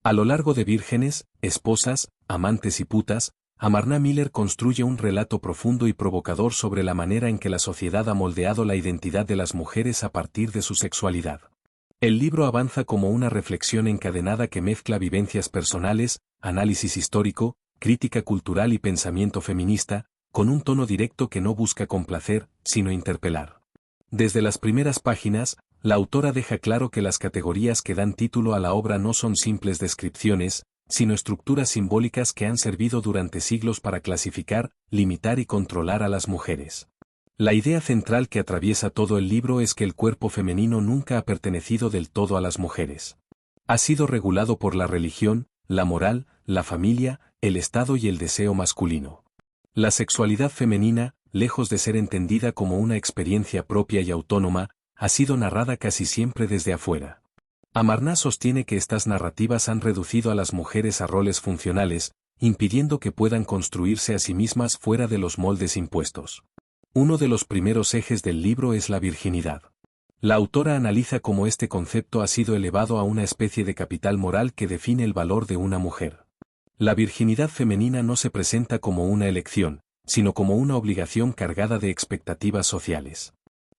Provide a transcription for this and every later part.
A lo largo de Vírgenes, Esposas, Amantes y Putas, Amarna Miller construye un relato profundo y provocador sobre la manera en que la sociedad ha moldeado la identidad de las mujeres a partir de su sexualidad. El libro avanza como una reflexión encadenada que mezcla vivencias personales, análisis histórico, crítica cultural y pensamiento feminista, con un tono directo que no busca complacer, sino interpelar. Desde las primeras páginas, la autora deja claro que las categorías que dan título a la obra no son simples descripciones, sino estructuras simbólicas que han servido durante siglos para clasificar, limitar y controlar a las mujeres. La idea central que atraviesa todo el libro es que el cuerpo femenino nunca ha pertenecido del todo a las mujeres. Ha sido regulado por la religión, la moral, la familia, el Estado y el deseo masculino. La sexualidad femenina, lejos de ser entendida como una experiencia propia y autónoma, ha sido narrada casi siempre desde afuera. Amarna sostiene que estas narrativas han reducido a las mujeres a roles funcionales, impidiendo que puedan construirse a sí mismas fuera de los moldes impuestos. Uno de los primeros ejes del libro es la virginidad. La autora analiza cómo este concepto ha sido elevado a una especie de capital moral que define el valor de una mujer. La virginidad femenina no se presenta como una elección, sino como una obligación cargada de expectativas sociales.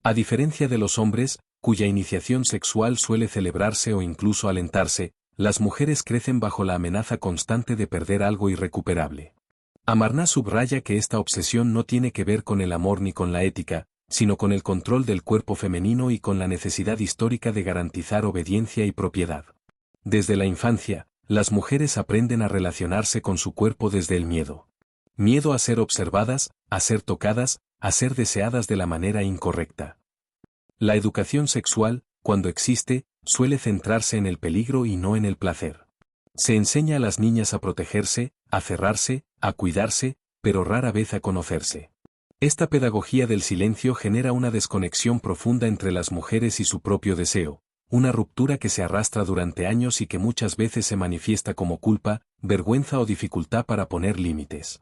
A diferencia de los hombres, cuya iniciación sexual suele celebrarse o incluso alentarse, las mujeres crecen bajo la amenaza constante de perder algo irrecuperable. Amarna subraya que esta obsesión no tiene que ver con el amor ni con la ética, sino con el control del cuerpo femenino y con la necesidad histórica de garantizar obediencia y propiedad. Desde la infancia, las mujeres aprenden a relacionarse con su cuerpo desde el miedo. Miedo a ser observadas, a ser tocadas, a ser deseadas de la manera incorrecta. La educación sexual, cuando existe, suele centrarse en el peligro y no en el placer. Se enseña a las niñas a protegerse, a cerrarse, a cuidarse, pero rara vez a conocerse. Esta pedagogía del silencio genera una desconexión profunda entre las mujeres y su propio deseo, una ruptura que se arrastra durante años y que muchas veces se manifiesta como culpa, vergüenza o dificultad para poner límites.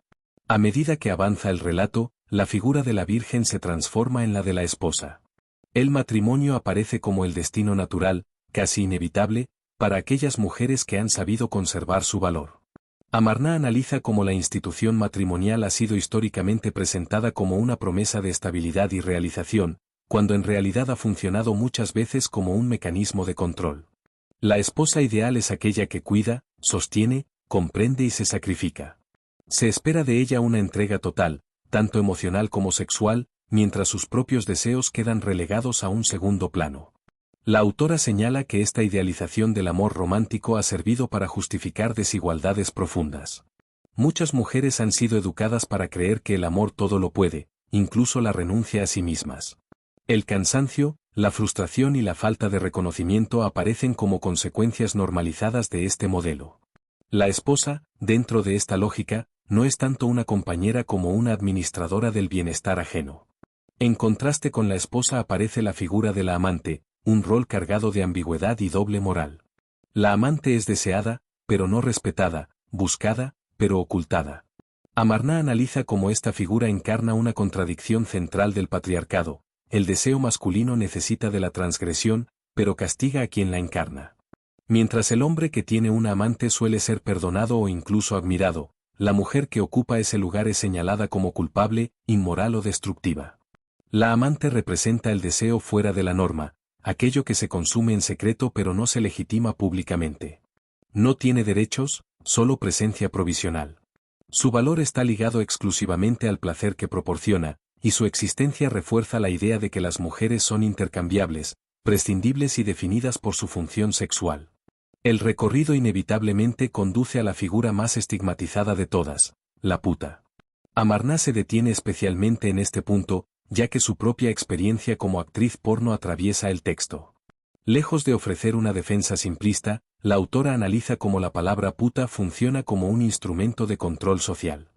A medida que avanza el relato, la figura de la Virgen se transforma en la de la esposa. El matrimonio aparece como el destino natural, casi inevitable, para aquellas mujeres que han sabido conservar su valor. Amarna analiza cómo la institución matrimonial ha sido históricamente presentada como una promesa de estabilidad y realización, cuando en realidad ha funcionado muchas veces como un mecanismo de control. La esposa ideal es aquella que cuida, sostiene, comprende y se sacrifica. Se espera de ella una entrega total, tanto emocional como sexual, mientras sus propios deseos quedan relegados a un segundo plano. La autora señala que esta idealización del amor romántico ha servido para justificar desigualdades profundas. Muchas mujeres han sido educadas para creer que el amor todo lo puede, incluso la renuncia a sí mismas. El cansancio, la frustración y la falta de reconocimiento aparecen como consecuencias normalizadas de este modelo. La esposa, dentro de esta lógica, no es tanto una compañera como una administradora del bienestar ajeno. En contraste con la esposa aparece la figura de la amante, un rol cargado de ambigüedad y doble moral. La amante es deseada, pero no respetada, buscada, pero ocultada. Amarna analiza cómo esta figura encarna una contradicción central del patriarcado. El deseo masculino necesita de la transgresión, pero castiga a quien la encarna. Mientras el hombre que tiene una amante suele ser perdonado o incluso admirado, la mujer que ocupa ese lugar es señalada como culpable, inmoral o destructiva. La amante representa el deseo fuera de la norma, aquello que se consume en secreto pero no se legitima públicamente. No tiene derechos, solo presencia provisional. Su valor está ligado exclusivamente al placer que proporciona, y su existencia refuerza la idea de que las mujeres son intercambiables, prescindibles y definidas por su función sexual. El recorrido inevitablemente conduce a la figura más estigmatizada de todas, la puta. Amarna se detiene especialmente en este punto, ya que su propia experiencia como actriz porno atraviesa el texto. Lejos de ofrecer una defensa simplista, la autora analiza cómo la palabra puta funciona como un instrumento de control social.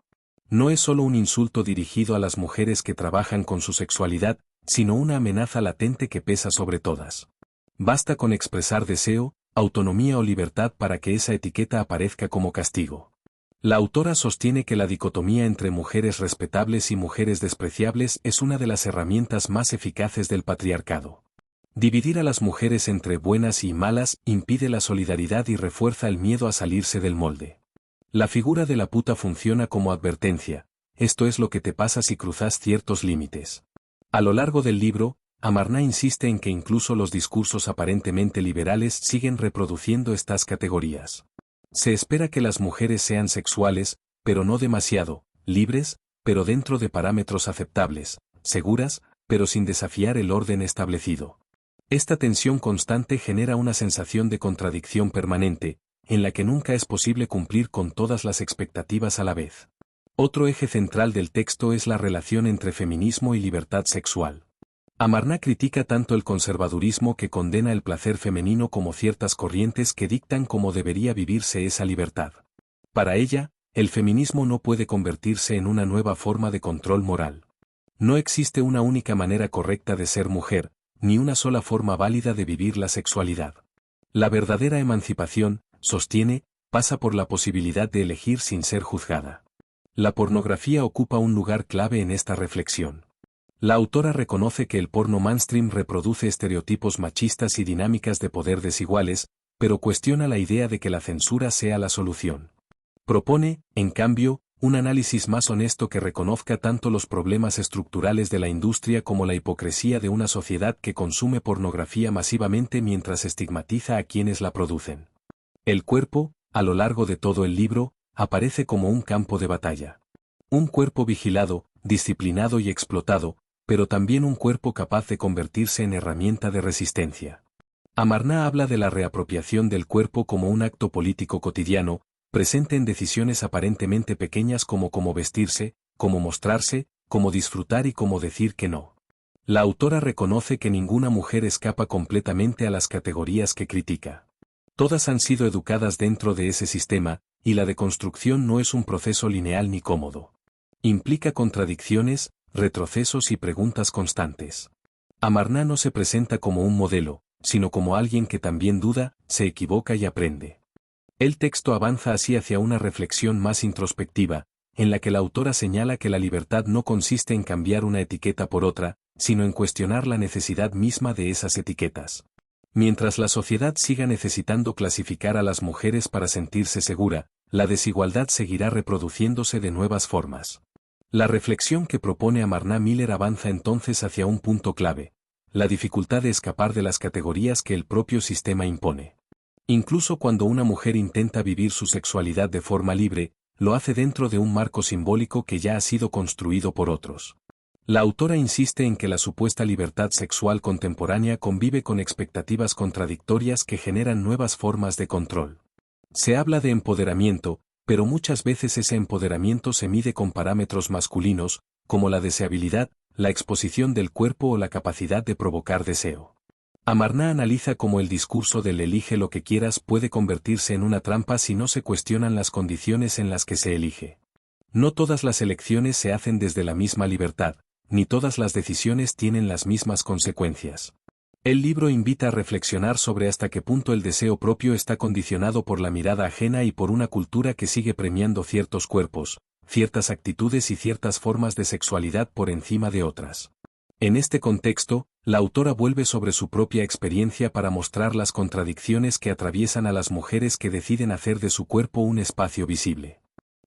No es solo un insulto dirigido a las mujeres que trabajan con su sexualidad, sino una amenaza latente que pesa sobre todas. Basta con expresar deseo, autonomía o libertad para que esa etiqueta aparezca como castigo. La autora sostiene que la dicotomía entre mujeres respetables y mujeres despreciables es una de las herramientas más eficaces del patriarcado. Dividir a las mujeres entre buenas y malas impide la solidaridad y refuerza el miedo a salirse del molde. La figura de la puta funciona como advertencia: esto es lo que te pasa si cruzas ciertos límites. A lo largo del libro, Amarna insiste en que incluso los discursos aparentemente liberales siguen reproduciendo estas categorías. Se espera que las mujeres sean sexuales, pero no demasiado, libres, pero dentro de parámetros aceptables, seguras, pero sin desafiar el orden establecido. Esta tensión constante genera una sensación de contradicción permanente, en la que nunca es posible cumplir con todas las expectativas a la vez. Otro eje central del texto es la relación entre feminismo y libertad sexual. Amarna critica tanto el conservadurismo que condena el placer femenino como ciertas corrientes que dictan cómo debería vivirse esa libertad. Para ella, el feminismo no puede convertirse en una nueva forma de control moral. No existe una única manera correcta de ser mujer, ni una sola forma válida de vivir la sexualidad. La verdadera emancipación, sostiene, pasa por la posibilidad de elegir sin ser juzgada. La pornografía ocupa un lugar clave en esta reflexión. La autora reconoce que el porno mainstream reproduce estereotipos machistas y dinámicas de poder desiguales, pero cuestiona la idea de que la censura sea la solución. Propone, en cambio, un análisis más honesto que reconozca tanto los problemas estructurales de la industria como la hipocresía de una sociedad que consume pornografía masivamente mientras estigmatiza a quienes la producen. El cuerpo, a lo largo de todo el libro, aparece como un campo de batalla. Un cuerpo vigilado, disciplinado y explotado, pero también un cuerpo capaz de convertirse en herramienta de resistencia. Amarna habla de la reapropiación del cuerpo como un acto político cotidiano, presente en decisiones aparentemente pequeñas como cómo vestirse, cómo mostrarse, cómo disfrutar y cómo decir que no. La autora reconoce que ninguna mujer escapa completamente a las categorías que critica. Todas han sido educadas dentro de ese sistema, y la deconstrucción no es un proceso lineal ni cómodo. Implica contradicciones, retrocesos y preguntas constantes. Amarna no se presenta como un modelo, sino como alguien que también duda, se equivoca y aprende. El texto avanza así hacia una reflexión más introspectiva, en la que la autora señala que la libertad no consiste en cambiar una etiqueta por otra, sino en cuestionar la necesidad misma de esas etiquetas. Mientras la sociedad siga necesitando clasificar a las mujeres para sentirse segura, la desigualdad seguirá reproduciéndose de nuevas formas. La reflexión que propone Amarna Miller avanza entonces hacia un punto clave: la dificultad de escapar de las categorías que el propio sistema impone. Incluso cuando una mujer intenta vivir su sexualidad de forma libre, lo hace dentro de un marco simbólico que ya ha sido construido por otros. La autora insiste en que la supuesta libertad sexual contemporánea convive con expectativas contradictorias que generan nuevas formas de control. Se habla de empoderamiento, pero muchas veces ese empoderamiento se mide con parámetros masculinos, como la deseabilidad, la exposición del cuerpo o la capacidad de provocar deseo. Amarna analiza cómo el discurso del elige lo que quieras puede convertirse en una trampa si no se cuestionan las condiciones en las que se elige. No todas las elecciones se hacen desde la misma libertad, ni todas las decisiones tienen las mismas consecuencias. El libro invita a reflexionar sobre hasta qué punto el deseo propio está condicionado por la mirada ajena y por una cultura que sigue premiando ciertos cuerpos, ciertas actitudes y ciertas formas de sexualidad por encima de otras. En este contexto, la autora vuelve sobre su propia experiencia para mostrar las contradicciones que atraviesan a las mujeres que deciden hacer de su cuerpo un espacio visible.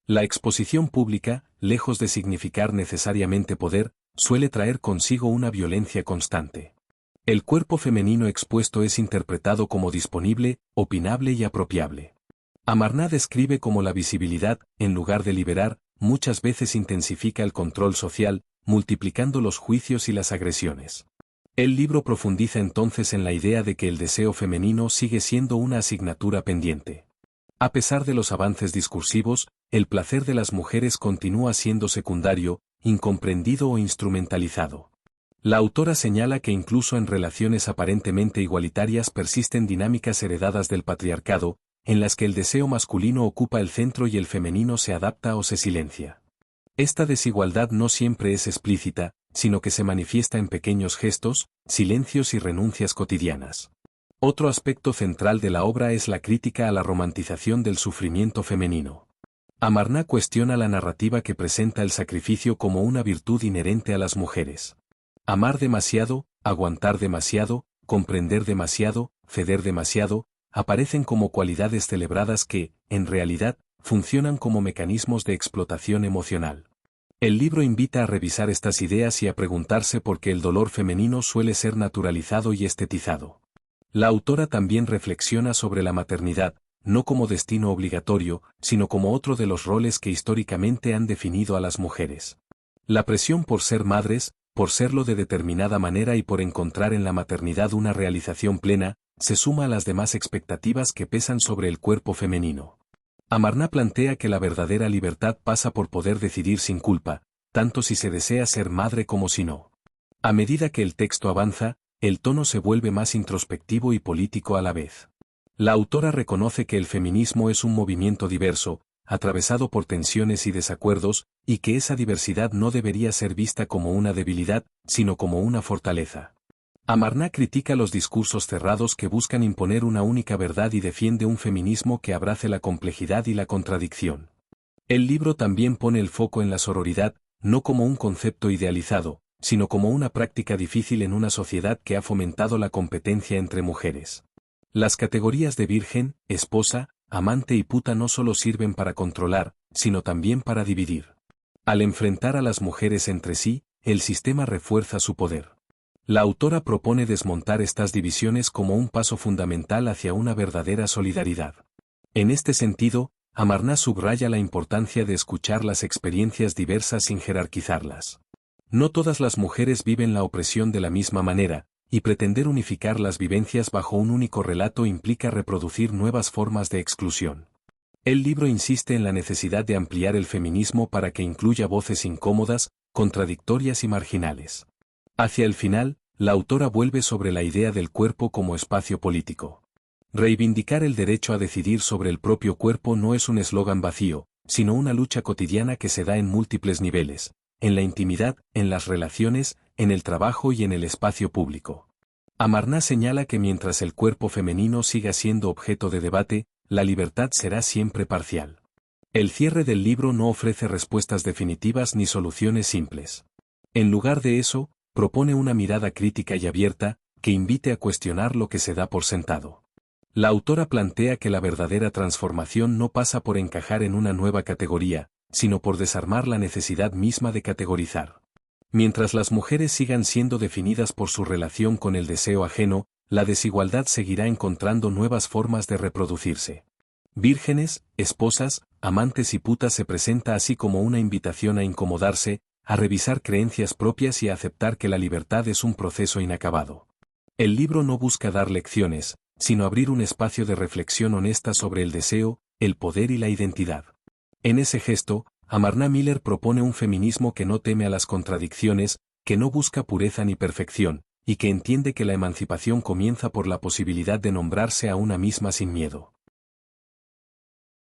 La exposición pública, lejos de significar necesariamente poder, suele traer consigo una violencia constante. El cuerpo femenino expuesto es interpretado como disponible, opinable y apropiable. Amarna describe cómo la visibilidad, en lugar de liberar, muchas veces intensifica el control social, multiplicando los juicios y las agresiones. El libro profundiza entonces en la idea de que el deseo femenino sigue siendo una asignatura pendiente. A pesar de los avances discursivos, el placer de las mujeres continúa siendo secundario, incomprendido o instrumentalizado. La autora señala que incluso en relaciones aparentemente igualitarias persisten dinámicas heredadas del patriarcado, en las que el deseo masculino ocupa el centro y el femenino se adapta o se silencia. Esta desigualdad no siempre es explícita, sino que se manifiesta en pequeños gestos, silencios y renuncias cotidianas. Otro aspecto central de la obra es la crítica a la romantización del sufrimiento femenino. Amarna cuestiona la narrativa que presenta el sacrificio como una virtud inherente a las mujeres. Amar demasiado, aguantar demasiado, comprender demasiado, ceder demasiado, aparecen como cualidades celebradas que, en realidad, funcionan como mecanismos de explotación emocional. El libro invita a revisar estas ideas y a preguntarse por qué el dolor femenino suele ser naturalizado y estetizado. La autora también reflexiona sobre la maternidad, no como destino obligatorio, sino como otro de los roles que históricamente han definido a las mujeres. La presión por ser madres, por serlo de determinada manera y por encontrar en la maternidad una realización plena, se suma a las demás expectativas que pesan sobre el cuerpo femenino. Amarna plantea que la verdadera libertad pasa por poder decidir sin culpa, tanto si se desea ser madre como si no. A medida que el texto avanza, el tono se vuelve más introspectivo y político a la vez. La autora reconoce que el feminismo es un movimiento diverso, atravesado por tensiones y desacuerdos, y que esa diversidad no debería ser vista como una debilidad, sino como una fortaleza. Amarna critica los discursos cerrados que buscan imponer una única verdad y defiende un feminismo que abrace la complejidad y la contradicción. El libro también pone el foco en la sororidad, no como un concepto idealizado, sino como una práctica difícil en una sociedad que ha fomentado la competencia entre mujeres. Las categorías de virgen, esposa, amante y puta no solo sirven para controlar, sino también para dividir. Al enfrentar a las mujeres entre sí, el sistema refuerza su poder. La autora propone desmontar estas divisiones como un paso fundamental hacia una verdadera solidaridad. En este sentido, Amarna subraya la importancia de escuchar las experiencias diversas sin jerarquizarlas. No todas las mujeres viven la opresión de la misma manera, y pretender unificar las vivencias bajo un único relato implica reproducir nuevas formas de exclusión. El libro insiste en la necesidad de ampliar el feminismo para que incluya voces incómodas, contradictorias y marginales. Hacia el final, la autora vuelve sobre la idea del cuerpo como espacio político. Reivindicar el derecho a decidir sobre el propio cuerpo no es un eslogan vacío, sino una lucha cotidiana que se da en múltiples niveles, en la intimidad, en las relaciones, en el trabajo y en el espacio público. Amarna señala que mientras el cuerpo femenino siga siendo objeto de debate, la libertad será siempre parcial. El cierre del libro no ofrece respuestas definitivas ni soluciones simples. En lugar de eso, propone una mirada crítica y abierta, que invite a cuestionar lo que se da por sentado. La autora plantea que la verdadera transformación no pasa por encajar en una nueva categoría, sino por desarmar la necesidad misma de categorizar. Mientras las mujeres sigan siendo definidas por su relación con el deseo ajeno, la desigualdad seguirá encontrando nuevas formas de reproducirse. Vírgenes, esposas, amantes y putas se presenta así como una invitación a incomodarse, a revisar creencias propias y a aceptar que la libertad es un proceso inacabado. El libro no busca dar lecciones, sino abrir un espacio de reflexión honesta sobre el deseo, el poder y la identidad. En ese gesto, Amarna Miller propone un feminismo que no teme a las contradicciones, que no busca pureza ni perfección, y que entiende que la emancipación comienza por la posibilidad de nombrarse a una misma sin miedo.